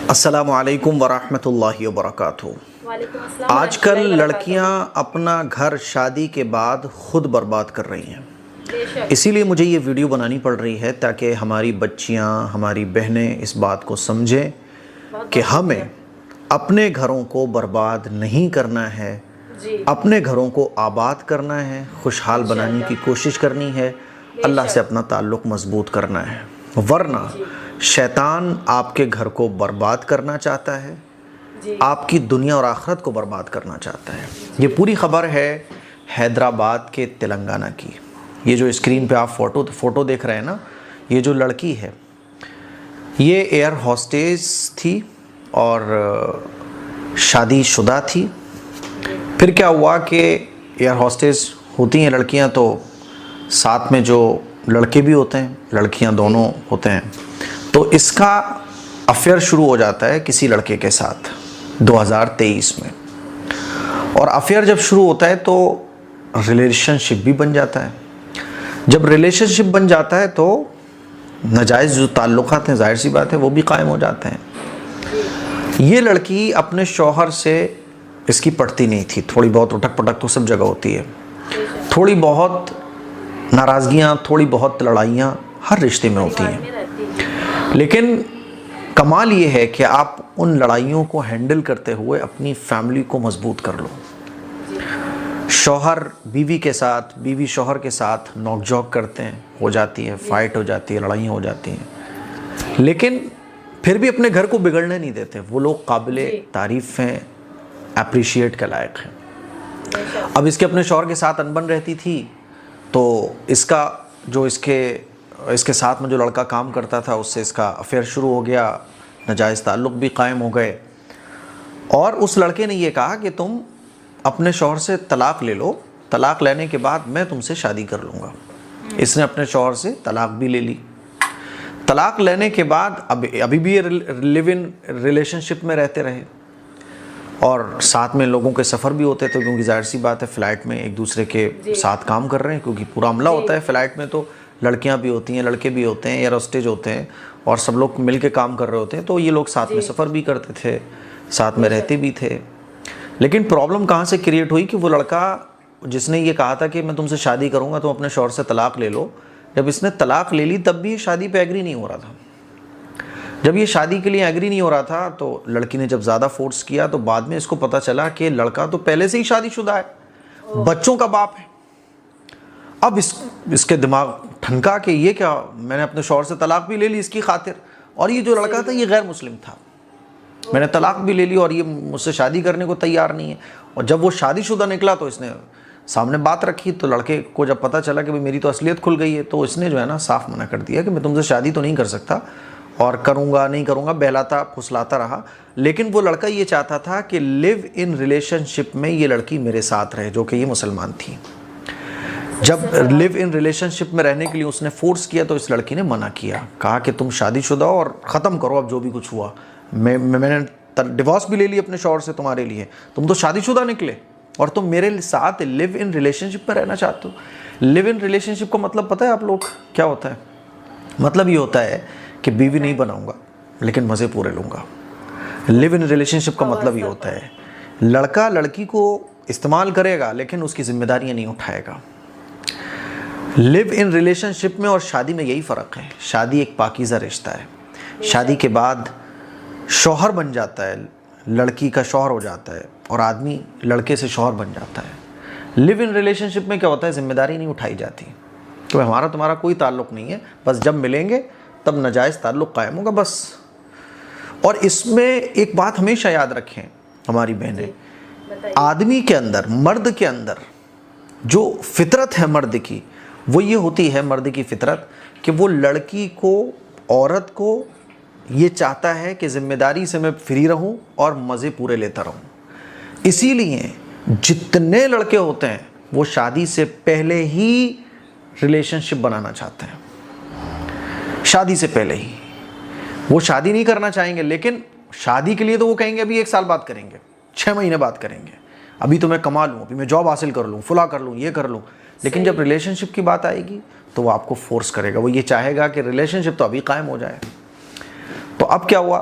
अस्सलामु अलैकुम वरहमतुल्लाहि वबरकातुहू। आजकल लड़कियां अपना घर शादी के बाद ख़ुद बर्बाद कर रही हैं। इसीलिए मुझे ये वीडियो बनानी पड़ रही है ताकि हमारी बच्चियां, हमारी बहनें इस बात को समझें कि हमें अपने घरों को बर्बाद नहीं करना है, अपने घरों को आबाद करना है, खुशहाल बनाने की कोशिश करनी है, अल्लाह से अपना ताल्लुक़ मज़बूत करना है। वरना शैतान आपके घर को बर्बाद करना चाहता है, आपकी दुनिया और आखिरत को बर्बाद करना चाहता है। ये पूरी ख़बर है हैदराबाद के तेलंगाना की। ये जो स्क्रीन पे आप फ़ोटो देख रहे हैं ना, ये जो लड़की है ये एयर होस्टेस थी और शादीशुदा थी। फिर क्या हुआ कि एयर होस्टेस होती हैं लड़कियां तो साथ में जो लड़के भी होते हैं, लड़कियां दोनों होते हैं। तो इसका अफेयर शुरू हो जाता है किसी लड़के के साथ 2023 में, और अफेयर जब शुरू होता है तो रिलेशनशिप भी बन जाता है। जब रिलेशनशिप बन जाता है तो नाजायज़ जो ताल्लुकात हैं, जाहिर सी बात है, वो भी कायम हो जाते हैं। ये लड़की अपने शौहर से इसकी पटती नहीं थी। थोड़ी बहुत उठक पटक तो सब जगह होती है, थोड़ी बहुत नाराज़गियाँ, थोड़ी बहुत लड़ाइयाँ हर रिश्ते में होती हैं। लेकिन कमाल ये है कि आप उन लड़ाइयों को हैंडल करते हुए अपनी फैमिली को मजबूत कर लो। शौहर बीवी के साथ, बीवी शौहर के साथ नोक-झोंक करते हैं, हो जाती है, फाइट हो जाती है, लड़ाइयाँ हो जाती हैं, लेकिन फिर भी अपने घर को बिगड़ने नहीं देते। वो लोग काबिले तारीफ़ हैं, अप्रिशिएट के लायक हैं। अब इसके अपने शौहर के साथ अनबन रहती थी तो इसका जो इसके साथ में जो लड़का काम करता था उससे इसका अफेयर शुरू हो गया, नाजायज़ ताल्लुक़ भी कायम हो गए। और उस लड़के ने ये कहा कि तुम अपने शौहर से तलाक़ ले लो, तलाक़ लेने के बाद मैं तुमसे शादी कर लूँगा। इसने अपने शौहर से तलाक़ भी ले ली। तलाक़ लेने के बाद अभी भी ये लिव इन रिलेशनशिप में रहते रहे और साथ में लोगों के सफ़र भी होते थे, क्योंकि जाहिर सी बात है फ़्लाइट में एक दूसरे के साथ काम कर रहे हैं, क्योंकि पूरा अमला होता है फ़्लाइट में। तो लड़कियां भी होती हैं, लड़के भी होते हैं, एयर होस्टेज होते हैं और सब लोग मिल के काम कर रहे होते हैं। तो ये लोग साथ में सफ़र भी करते थे, साथ में रहते भी थे। लेकिन प्रॉब्लम कहाँ से क्रिएट हुई कि वो लड़का जिसने ये कहा था कि मैं तुमसे शादी करूँगा, तुम अपने शौहर से तलाक़ ले लो, जब इसने तलाक़ ले ली तब भी शादी पे एग्री नहीं हो रहा था। जब ये शादी के लिए एग्री नहीं हो रहा था तो लड़की ने जब ज़्यादा फोर्स किया तो बाद में इसको पता चला कि लड़का तो पहले से ही शादीशुदा है, बच्चों का बाप है। अब इसके दिमाग ठनका कि ये क्या, मैंने अपने शौहर से तलाक़ भी ले ली इसकी खातिर, और ये जो लड़का था ये गैर मुस्लिम था, मैंने तलाक़ भी ले ली और ये मुझसे शादी करने को तैयार नहीं है। और जब वो शादीशुदा निकला तो इसने सामने बात रखी, तो लड़के को जब पता चला कि भाई मेरी तो असलियत खुल गई है, तो इसने जो है ना साफ मना कर दिया कि मैं तुमसे शादी तो नहीं कर सकता और करूँगा नहीं करूँगा, बहलाता फुसलाता रहा। लेकिन वो लड़का ये चाहता था कि लिव इन रिलेशनशिप में ये लड़की मेरे साथ रहे, जो कि ये मुसलमान थी। जब लिव इन रिलेशनशिप में रहने के लिए उसने फोर्स किया तो इस लड़की ने मना किया, कहा कि तुम शादीशुदा हो और ख़त्म करो अब जो भी कुछ हुआ। मैंने डिवोर्स भी ले ली अपने शौहर से तुम्हारे लिए, तुम तो शादीशुदा निकले और तुम मेरे साथ लिव इन रिलेशनशिप में रहना चाहते हो। लिव इन रिलेशनशिप का मतलब पता है आप लोग क्या होता है? मतलब ये होता है कि बीवी नहीं बनाऊंगा लेकिन मज़े पूरे लूँगा। लिव इन रिलेशनशिप का मतलब ये होता है लड़का लड़की को इस्तेमाल करेगा लेकिन उसकी जिम्मेदारियाँ नहीं उठाएगा। लिव इन रिलेशनशिप में और शादी में यही फ़र्क है। शादी एक पाकीज़ा रिश्ता है, शादी के बाद शौहर बन जाता है, लड़की का शौहर हो जाता है और आदमी लड़के से शौहर बन जाता है। लिव इन रिलेशनशिप में क्या होता है, जिम्मेदारी नहीं उठाई जाती, तो हमारा तुम्हारा कोई ताल्लुक़ नहीं है, बस जब मिलेंगे तब नाजायज़ ताल्लुक़ कायम होगा बस। और इसमें एक बात हमेशा याद रखें हमारी बहनें, आदमी के अंदर, मर्द के अंदर जो फितरत है मर्द की, वो ये होती है मर्द की फितरत कि वो लड़की को, औरत को ये चाहता है कि ज़िम्मेदारी से मैं फ्री रहूं और मज़े पूरे लेता रहूं। इसीलिए जितने लड़के होते हैं वो शादी से पहले ही रिलेशनशिप बनाना चाहते हैं, शादी से पहले ही। वो शादी नहीं करना चाहेंगे, लेकिन शादी के लिए तो वो कहेंगे अभी 1 साल बाद करेंगे, 6 महीने बाद करेंगे, अभी तो मैं कमा लूँ, अभी मैं जॉब हासिल कर लूँ, फुला कर लूँ, ये कर लूँ। लेकिन जब रिलेशनशिप की बात आएगी तो वो आपको फोर्स करेगा, वो ये चाहेगा कि रिलेशनशिप तो अभी कायम हो जाए। तो अब क्या हुआ,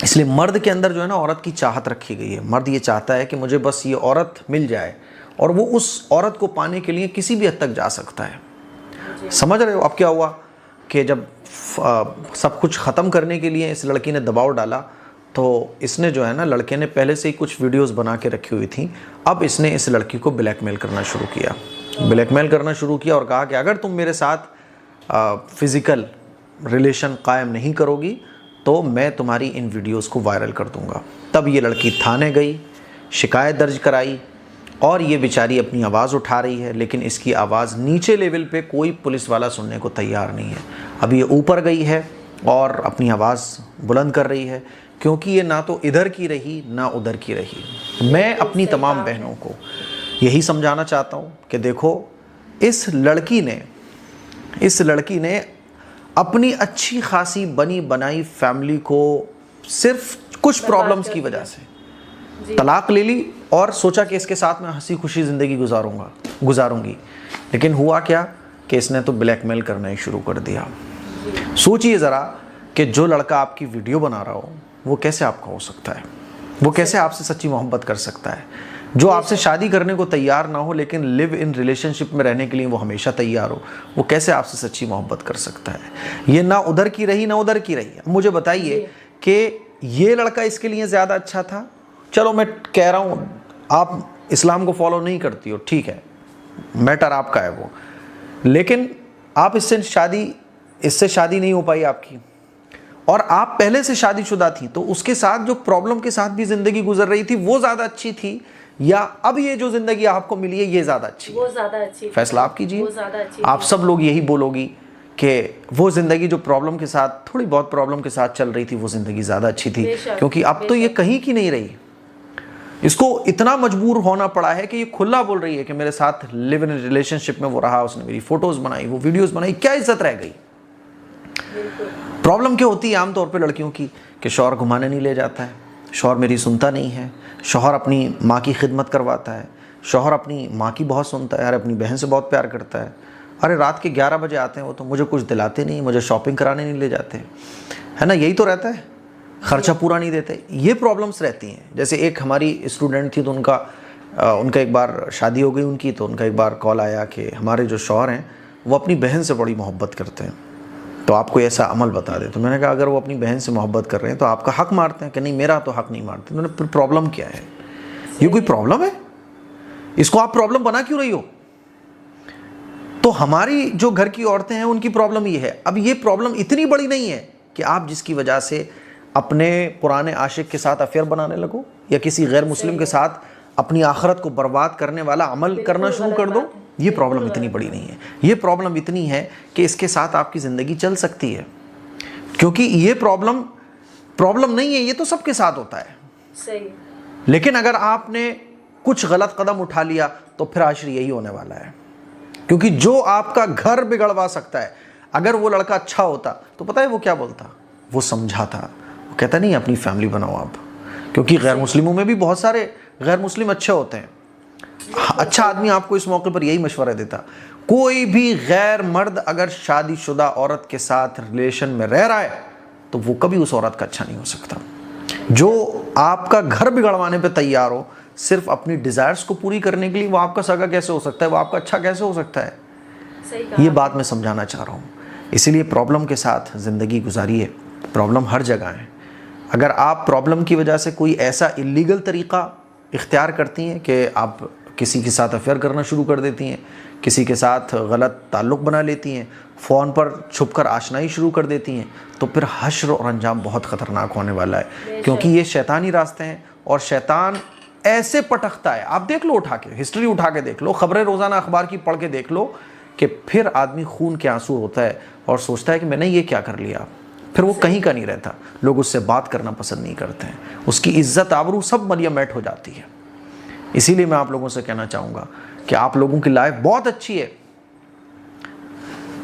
इसलिए मर्द के अंदर जो है ना औरत की चाहत रखी गई है। मर्द ये चाहता है कि मुझे बस ये औरत मिल जाए, और वो उस औरत को पाने के लिए किसी भी हद तक जा सकता है। समझ रहे हो अब क्या हुआ कि जब सब कुछ ख़त्म करने के लिए इस लड़की ने दबाव डाला, तो इसने जो है ना, लड़के ने पहले से ही कुछ वीडियोस बना के रखी हुई थी। अब इसने इस लड़की को ब्लैकमेल करना शुरू किया, और कहा कि अगर तुम मेरे साथ फिज़िकल रिलेशन कायम नहीं करोगी तो मैं तुम्हारी इन वीडियोस को वायरल कर दूंगा। तब ये लड़की थाने गई, शिकायत दर्ज कराई, और ये बेचारी अपनी आवाज़ उठा रही है, लेकिन इसकी आवाज़ नीचे लेवल पे कोई पुलिस वाला सुनने को तैयार नहीं है। अब ये ऊपर गई है और अपनी आवाज़ बुलंद कर रही है, क्योंकि ये ना तो इधर की रही ना उधर की रही। मैं अपनी तमाम बहनों को यही समझाना चाहता हूँ कि देखो, इस लड़की ने अपनी अच्छी खासी बनी बनाई फैमिली को सिर्फ कुछ प्रॉब्लम्स की वजह से तलाक ले ली, और सोचा कि इसके साथ मैं हंसी खुशी ज़िंदगी गुजारूंगी। लेकिन हुआ क्या कि इसने तो ब्लैकमेल करना ही शुरू कर दिया। सोचिए ज़रा कि जो लड़का आपकी वीडियो बना रहा हो वो कैसे आपका हो सकता है, वो कैसे आपसे सच्ची मोहब्बत कर सकता है। जो आपसे शादी करने को तैयार ना हो लेकिन लिव इन रिलेशनशिप में रहने के लिए वो हमेशा तैयार हो, वो कैसे आपसे सच्ची मोहब्बत कर सकता है। ये ना उधर की रही ना उधर की रही। मुझे बताइए कि ये लड़का इसके लिए ज़्यादा अच्छा था। चलो मैं कह रहा हूँ आप इस्लाम को फॉलो नहीं करती हो, ठीक है, मैटर आपका है वो, लेकिन आप इससे शादी नहीं हो पाई आपकी, और आप पहले से शादीशुदा थी, तो उसके साथ जो प्रॉब्लम के साथ भी ज़िंदगी गुजर रही थी वो ज़्यादा अच्छी थी, या अब ये जो ज़िंदगी आपको मिली है ये ज़्यादा अच्छी है? वो ज़्यादा अच्छी। फैसला आप कीजिए। आप सब लोग यही बोलोगी कि वो ज़िंदगी जो प्रॉब्लम के साथ, थोड़ी बहुत प्रॉब्लम के साथ चल रही थी, वो ज़िंदगी ज़्यादा अच्छी थी, क्योंकि अब तो ये कहीं की नहीं रही। इसको इतना मजबूर होना पड़ा है कि ये खुला बोल रही है कि मेरे साथ लिव इन रिलेशनशिप में वो रहा, उसने मेरी फोटोज़ बनाई, वो वीडियोज़ बनाई, क्या इज्जत रह गई। प्रॉब्लम क्या होती है आमतौर पे लड़कियों की कि शौहर घुमाने नहीं ले जाता है, शौहर मेरी सुनता नहीं है, शौहर अपनी माँ की खिदमत करवाता है, शौहर अपनी माँ की बहुत सुनता है, अरे अपनी बहन से बहुत प्यार करता है, अरे रात के 11 बजे आते हैं वो तो मुझे कुछ दिलाते नहीं, मुझे शॉपिंग कराने नहीं ले जाते, है ना, यही तो रहता है, खर्चा पूरा नहीं देते। ये प्रॉब्लम्स रहती हैं। जैसे एक हमारी स्टूडेंट थी, तो उनका एक बार शादी हो गई उनकी, तो उनका एक बार कॉल आया कि हमारे जो शौहर हैं वो अपनी बहन से बड़ी मोहब्बत करते हैं, तो आप कोई ऐसा अमल बता दे। तो मैंने कहा अगर वो अपनी बहन से मोहब्बत कर रहे हैं तो आपका हक मारते हैं कि नहीं, मेरा तो हक नहीं मारते। तो फिर प्रॉब्लम क्या है? ये कोई प्रॉब्लम है? इसको आप प्रॉब्लम बना क्यों रही हो? तो हमारी जो घर की औरतें हैं उनकी प्रॉब्लम ये है। अब ये प्रॉब्लम इतनी बड़ी नहीं है कि आप जिसकी वजह से अपने पुराने आशिक के साथ अफेयर बनाने लगो, या किसी गैर मुस्लिम के साथ अपनी आखिरत को बर्बाद करने वाला अमल करना शुरू कर दो। ये प्रॉब्लम इतनी बड़ी नहीं है। ये प्रॉब्लम इतनी है कि इसके साथ आपकी ज़िंदगी चल सकती है, क्योंकि ये प्रॉब्लम नहीं है, ये तो सबके साथ होता है। सही। लेकिन अगर आपने कुछ गलत कदम उठा लिया तो फिर आखिर यही होने वाला है, क्योंकि जो आपका घर बिगड़वा सकता है, अगर वो लड़का अच्छा होता तो पता है वो क्या बोलता? वो समझाता, वो कहता नहीं अपनी फैमिली बनाओ आप, क्योंकि गैर मुस्लिमों में भी बहुत सारे गैर मुस्लिम अच्छे होते हैं। अच्छा आदमी आपको इस मौके पर यही मशवरा देता, कोई भी गैर मर्द अगर शादीशुदा औरत के साथ रिलेशन में रह रहा है तो वो कभी उस औरत का अच्छा नहीं हो सकता। जो आपका घर बिगड़वाने पे तैयार हो सिर्फ अपनी डिज़ायर्स को पूरी करने के लिए, वो आपका सगा कैसे हो सकता है? वो आपका अच्छा कैसे हो सकता है? ये बात मैं समझाना चाह रहा हूँ। इसीलिए प्रॉब्लम के साथ ज़िंदगी गुजारिए। प्रॉब्लम हर जगह है। अगर आप प्रॉब्लम की वजह से कोई ऐसा इलीगल तरीक़ा इख्तियार करती हैं कि आप किसी के साथ अफेयर करना शुरू कर देती हैं, किसी के साथ गलत ताल्लुक़ बना लेती हैं, फ़ोन पर छुपकर आशनाई शुरू कर देती हैं, तो फिर हश्र और अंजाम बहुत ख़तरनाक होने वाला है, क्योंकि ये शैतानी रास्ते हैं और शैतान ऐसे पटकता है। आप देख लो, उठा के हिस्ट्री उठा के देख लो, ख़बरें रोज़ाना अखबार की पढ़ के देख लो कि फिर आदमी खून के आंसू होता है और सोचता है कि मैंने ये क्या कर लिया। फिर वो कहीं का नहीं रहता, लोग उससे बात करना पसंद नहीं करते हैं, उसकी इज्जत आबरू सब मलियामेट हो जाती है। इसीलिए मैं आप लोगों से कहना चाहूँगा कि आप लोगों की लाइफ बहुत अच्छी है।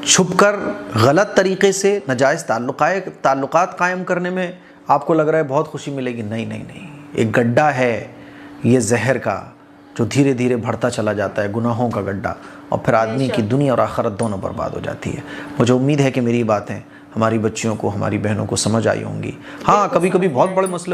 छुपकर गलत तरीके से नाजायज़ ताल्लुकात कायम करने में आपको लग रहा है बहुत खुशी मिलेगी, नहीं नहीं नहीं, एक गड्ढा है ये जहर का, जो धीरे धीरे बढ़ता चला जाता है, गुनाहों का गड्ढा, और फिर आदमी की दुनिया और आखिरत दोनों बर्बाद हो जाती है। मुझे उम्मीद है कि मेरी बातें हमारी बच्चियों को, हमारी बहनों को समझ आई होंगी। हाँ, कभी कभी बहुत बड़े मसले